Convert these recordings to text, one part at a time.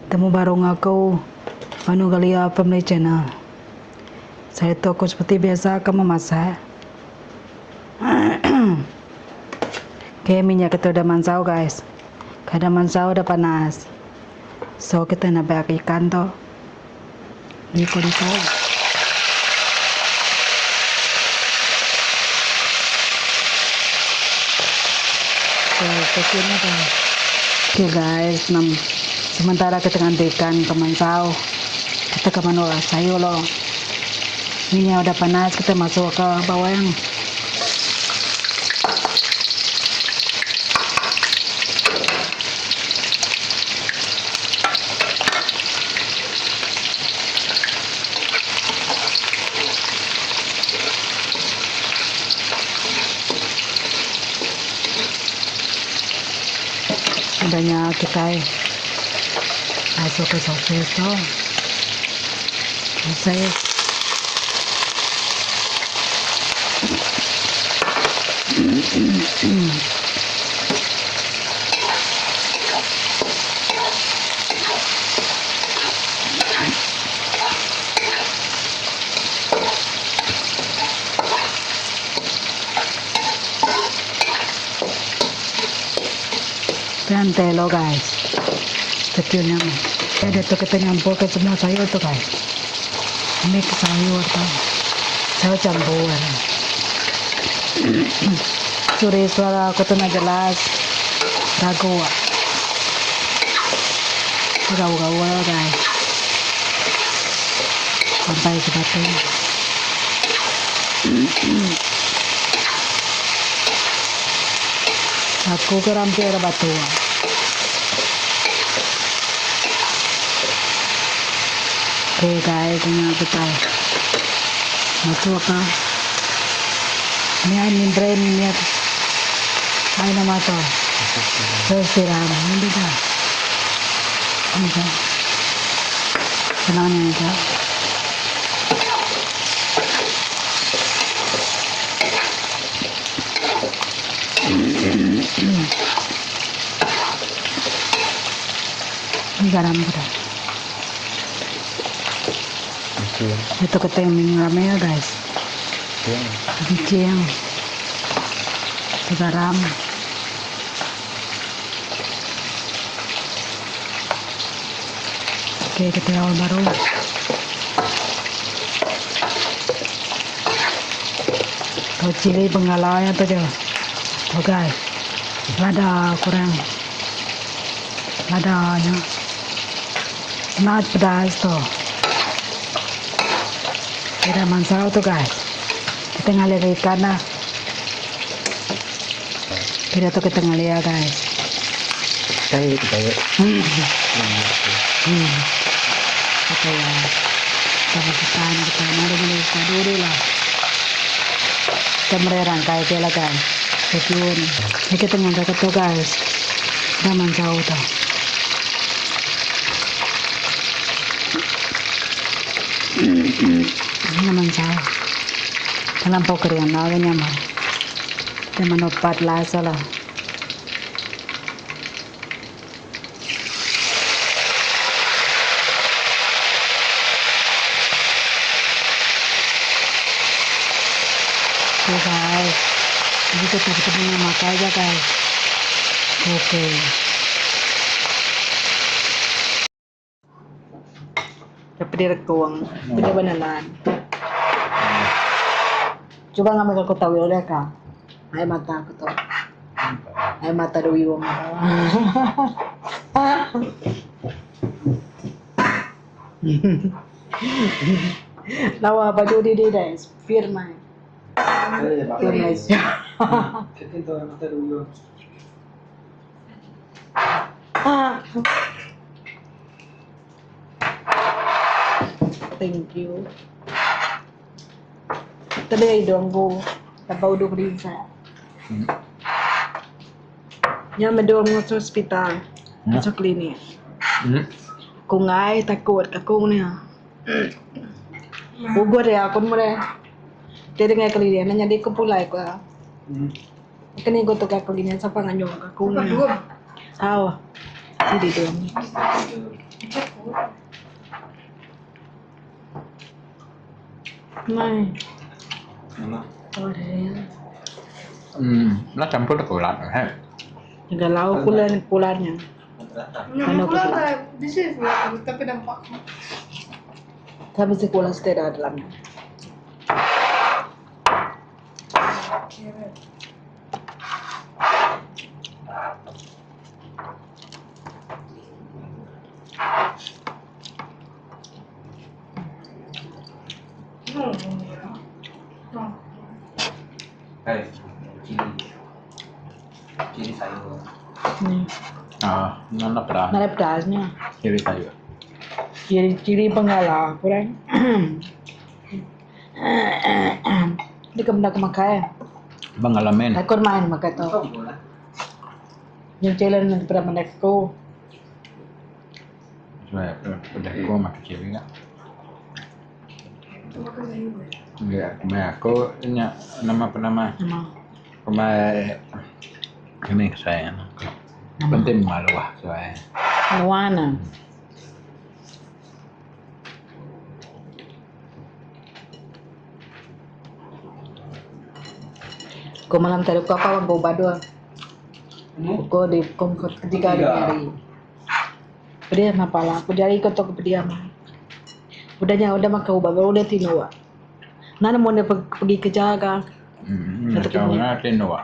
Temu baru ngaku Manu Galia Family Channel. Saya toko seperti biasa akan memasak. Oke, minyak kita udah mansau guys. Kada mansau udah panas. So kita nabak ikan tuh. Liko-liko. Kecilnya tuh. Oke guys, sementara kita ngantikan ke mansau, kita ke manu sayur loh. Minyak udah panas, kita masuk ke bawang. Adanya kita masuk ke sosis tuh. Sosis. Dan telo guys, kecilnya mah. Ada tuh kita nyampur ke semua sayur tuh guys. Ini ke sayur tuh, sayur campur. Suri suara aku tuh nggak jelas, ragu. Gaul-gaul guys, sampai sebatu. Aku kerampir batu. Oke guys, ini kita masuk ke ini brain ini apa nama tuh? Terus siram ini dah. Ini dah. Senangnya dah. Ini garam udah. Itu kita yang rame ya guys. Bicing, garam. Oke, kita awal baru. Tuh cili penggalanya tuh jo. Tuh guys, lada kurang. Ladanya. Sangat pedas tuh. Kita mansau tuh guys. Kita ngalir ikan lah. Kita ngalir guys. Kita Kita ya. Kita kita dulu lah. Kita merangkai ke lah guys. Kecil. Ini kita ngangkat tuh guys. Kita mansau tuh. Ini naman saya terlampau kering lagi mah dia menopat lasa lah. Oke guys, ini kita punya mata aja guys. Oke. Tapi direktuang, tidak benaran. Coba ngambil aku tahu ya kak. Ay mata aku tuh. Ay mata doyong. Lawa apa judi di guys? Firma. Firma. Kita orang mata dulu. Thank you. Tadi ay dong ko napaudo ko din sa. Yan madong mo sa ospital. Sa klinik. Kung ay takot kakong niya. Ugod ya ako mo rin. Tadi nga klinik nanya di ko pulay ko. Kani ko to ka klinik sa panganyo kakong niya. Aw. Hindi dong. Này, Mana? oh đấy. Nó campur được lạnh rồi ha. Juga lauk pulannya. Rata-rata. Pula di sini tapi dampak. Tapi sekolah tidak ada dalamnya. Ciri sayur. Nih, Nó pedas. ada pedasnya. Ciri sayur. Ciri-ciri pengalah kurang. Di kemana kemakai? Pengalaman. Takut main makai to. Kau bola. Yung challenge ng pera ko. Supaya udah gua makan ciri nggak? Enggak, aku ini nama penama. Ano? Kemarin ini saya penting malu lah saya. Nawana. Kung malam tayo ko apa ang bubado. Ko di kung ketika hari. Dia mapala. Aku dari ko to dia mah. Udah maka baru udah tinuwa. Nana mo na pergi kerja ka. Macam mana tino ah?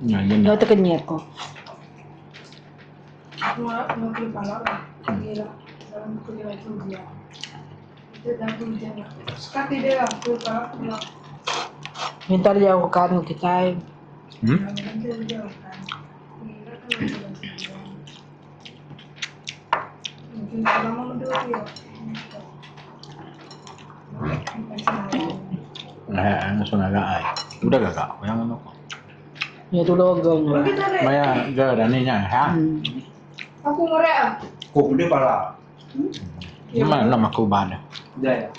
Ngayon Daw ta kanyat ko. Aku nggak kepala lah. Gila. Dalam kuliah itu dia. Itu dan dia. Sekali dia aku kepala dia. Minta dia ako kan kita. Nanti dia kan. Gila kan dia. Mungkin lama menurut dia. langsung agak ay. Udah gak yang ano ko. Ya tulogang. Kita deh. Maya garaninya ha. Aku ngorek. Kok gede pala. Gimana nama kubah Udah ya.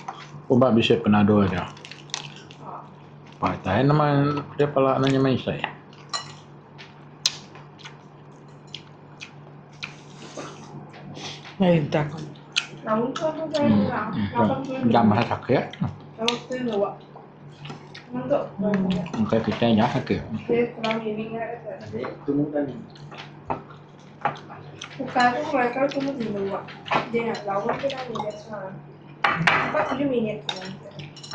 Kubah bisa penado aja. Pak, tayo naman dia pala nanya may isa eh. Ay, takot. Namun kan saya bilang, kapan tuh? Jam sakit. Kalau tuh bawa. Untuk. Kayak kita ya sakit. Dia kurang ini nggak? Jadi tunggu kan. Bukan tuh mereka cuma di luar. Dia nggak tahu kita dia sekarang. Apa sih minyak kan?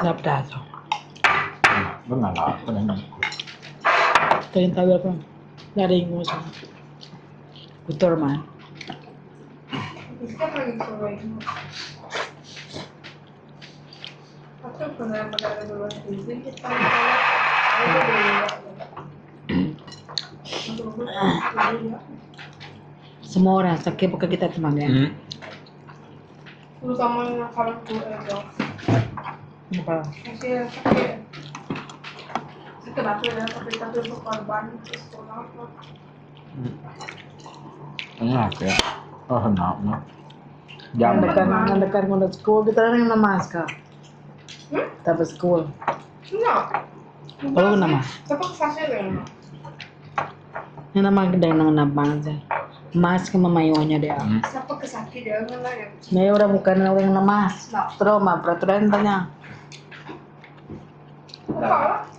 Napdaso. Enggak lah, kan. Kayong tagal ko. Dari mo sa Kutor man. Kita lagi sore. Aku pernah pada dulu di kita. Semua orang sakit pagka kita tumaga. Terutama yang kalau tuh itu. Ano pa? Kasi sakit. Kenapa ya tapi berkorban itu apa? Enak ya. Oh, enak. Jam Nandakan mo na school. Kita na yung namas ka. Tapos school. Enggak. Kalau nama? Tapi kasih ya. Yung naman ganda yung naman siya. Mas ka mamayonya dia. Siapa kesakit dia enggak ya? May ora bukan na yung namas. Trauma, peraturan tanya. Apa?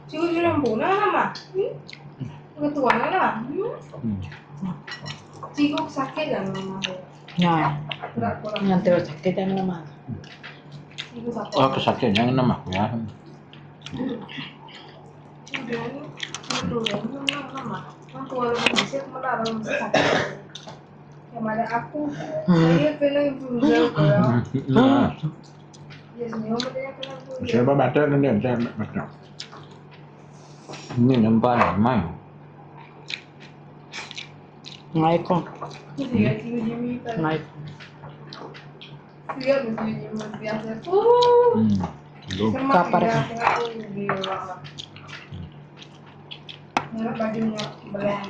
Ciu rembuna nama. Ketuaan lah. Ciu sakit dan nama. Yan. Enggak kurang. Yan terus sakit yung namas. Ciu sakit. Oh, kesakit jangan nama aku ya. Itu nama. Kan keluarga bisa melarang sakit. Yang ada aku, saya kena bundel kalau. Ya senyum dia kena bundel. Saya baca kan dia, saya baca. Ini nampak main. Ngay ko. Dia ciu Jimmy kan. Ngay ko. Dia ciu Jimmy biasa. Lu Kapar Dia ka. kena bundel. Merah bajunya beleng.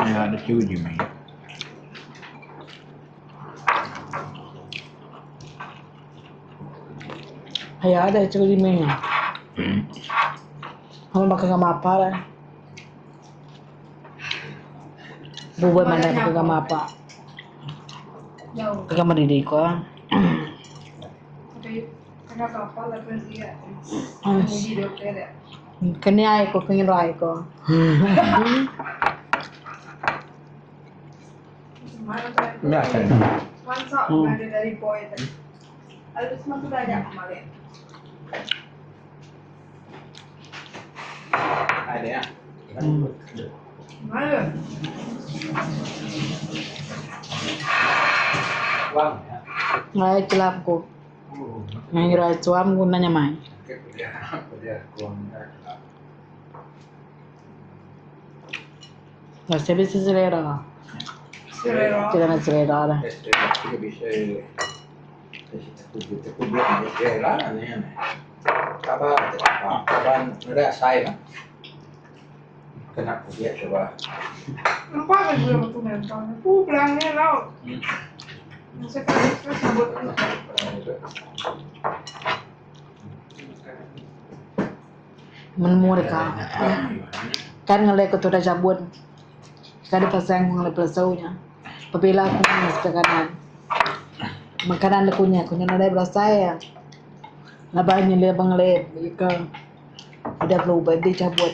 ya ada cuci main. Ay, ada itu di mana? Kamu bakal nggak apa lah. Bubuy man na pagkamapa. Jauh. Pagkamadidig ko. Tapi kenapa apa lepas dia? Ah. Muji dokter ya. Kaniay ko, kaniray ko. Mana tuh? Enggak, saya. Masa ada dari boy tadi. Harus masuk aja kemarin. Ada ya. Mana? Uang ya. Ngay kilap ko. Ngay ray suam ko na niya may. Kerja kontrak. Kasi bisa selera. Selera. Tidak na selera lah. Juga bisa. Itu bilang ya lah aneh. Kapan udah saya kena dia coba. Apa kan gue waktu nonton? Bilangnya lo. Sekali terus sabut. Menmuri ka. Kan ngalay ko to na sabon. Kada pasang ngalay plasaunya. Pabila ko na sa kanan. Makanan ko niya na dai brasaya. Laban niya lebang le ika. Ada flow ba di sabon.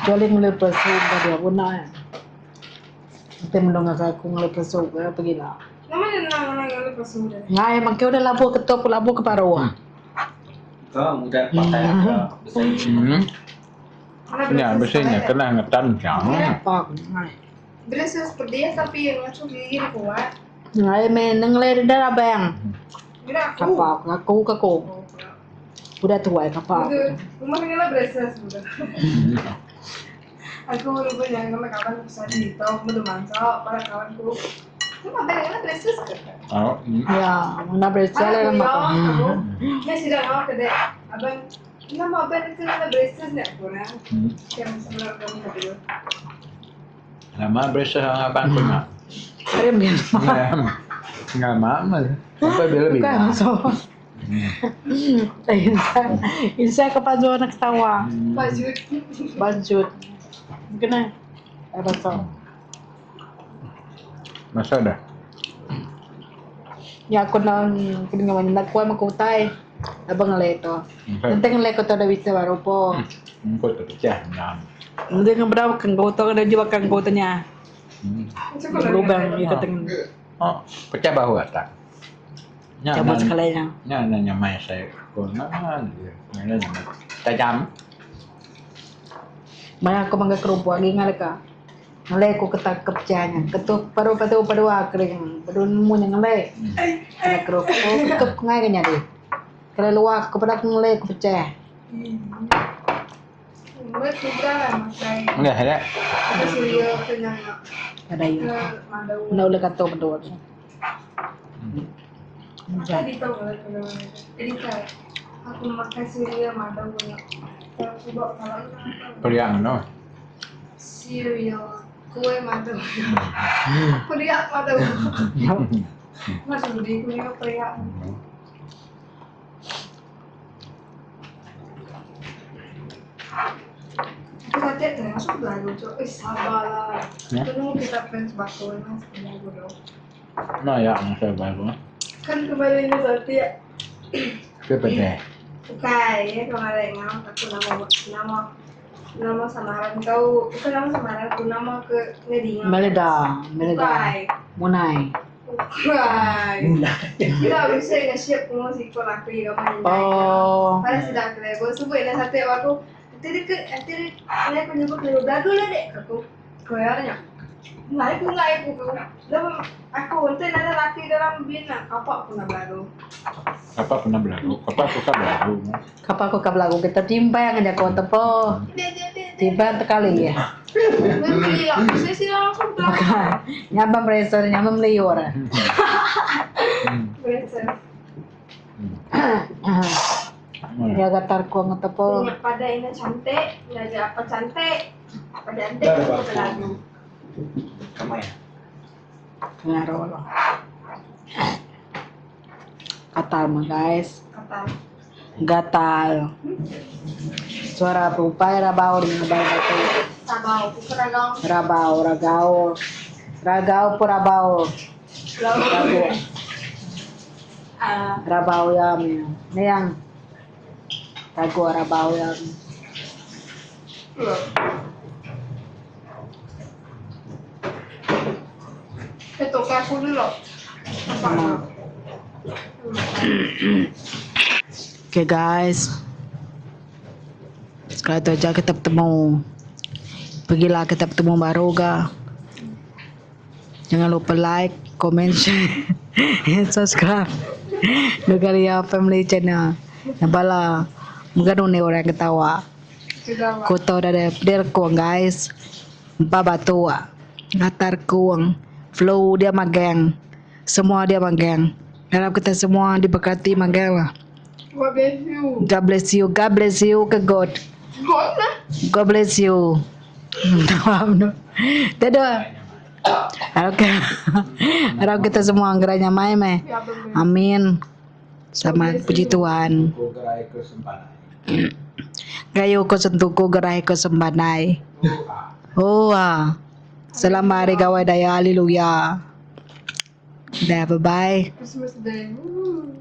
Jolly ngalay plasau ba dia una. Temlong ka ko ngalay plasau ba pagila. Namanya nang lepas sudah. Ngay magkeo na labo keto labo ka parawa. Mudah pakai besar. Ya, biasanya kena ngetan jangan. Apa ko ngay. Dress seperti dia tapi yang macam gigi kuat. Ngay men ngalay dara bang. Mira aku. Kapak ako. Udah tua kapak. Rumahnya lah braces sudah. Aku lupa jangan sama kawan bisa dihitau, belum masak para kawanku. Cuma pengennya braces kan? Oh, Ya, mana bersih lah Aku, makan. ya sudah mau kedai. Abang, nggak mau abang itu ada braces nggak kurang? Yang sebelah kamu tadi. lama berasa abang punya. Keren biar. Nggak mama. Sampai lebih. Bukan so. Insa kepajuan nak tawa. Bajut. Banjut. Kena. Apa so? Masa dah. Ya aku nang kedengaran nak kuat makutay. Abang ngaleto. Nanti ngaleto to da bisa baru po. Kau terpecah. Nyam. Nanti ngebrau kang goto ada juga kang gotonya. Berubah itu teng Oh, pecah bahu tak? cabut sekalinya. Nanya mai saya. Kau nama dia. Nanya tajam. Maya aku mangga kerupu lagi ngaleka. Ngalek ko ketak kepecahnya. Ketuk paru kering. Padun mo nya ngalek. Ngalek kerupu ketuk ngai kanya deh. Kalau luak kepada ngalek ko pecah. Buat juga lah makai. Enggak ada. Ada surya kenyang. Ada yun. Mandau. Na ulit kato padun. Tadi tahu kalau jadi kayak aku makan surya mandau banyak. Kalau coba kalau Periang no. cereal kue mandau. Periak mandau. Masuk di kue periak. Kita termasuk lagu cok, sabar lah. Tunggu kita fans bakul mas, tunggu dong. No ya, saya baru. Kan kemarin ini berarti ya. Kepecah. Bukan ya kemarin ngam aku nama samaran kau bukan nama samaran aku nama ke ngedinga. Meleda. Bukan. Munay. Bukan. Kita bisa nggak siap musik kau laki kamu nyanyi. Oh. Pada sudah kira gue subuh ini satu aku Antara ini aku nyebut lagu lagu lah dek aku koyarnya nggak aku dalam aku untuk ada laki dalam bina apa aku nak lagu Apa pernah belagu? Apa suka belagu? Kapag ko kablago kita timpa yang ada konta po. Timpa tekali ya. membeli aku sih langsung belakang Nyabang resor, nyabang liyor. biasa Ya gatar ko ang po. punya pada ini cantik nggak ada apa cantik pada cantik aku lagu Kamu ya. Ngaro. Katal mo guys. kata Gatal. Suara rupay rabaw rin na bayo ito. satu Rabau, bukan Ragau. Rabau, Ragau. Ragau po Rabau. Lalu, Rabau yam. Niyang. Tago Rabau yam. Ito kaku dulu. Sama. Okay guys. Sekarang itu aja kita bertemu. Pergilah kita bertemu Baroga. Jangan lupa like, comment, share, and subscribe. Nugalia Family Channel. Nabala. Magano ni orang ketawa. Tidak, Koto dari kuang guys. Babatua. Ngatar kuang. Flow dia magang. Semua dia magang. Harap kita semua diberkati magang lah. God bless you. God bless you. God bless you ke God. God na? God bless you. Paham no? Dadah. Harap kita semua geranya mai meh. Ya, bener. Amin. Sama puji Tuhan. Kau gerai ke sempanai. Gayo ko sentuko gerai ko sembanai. Oh ah. Selamat hari gawai daya. Haleluya. Dah bye bye. Christmas Day. Woo.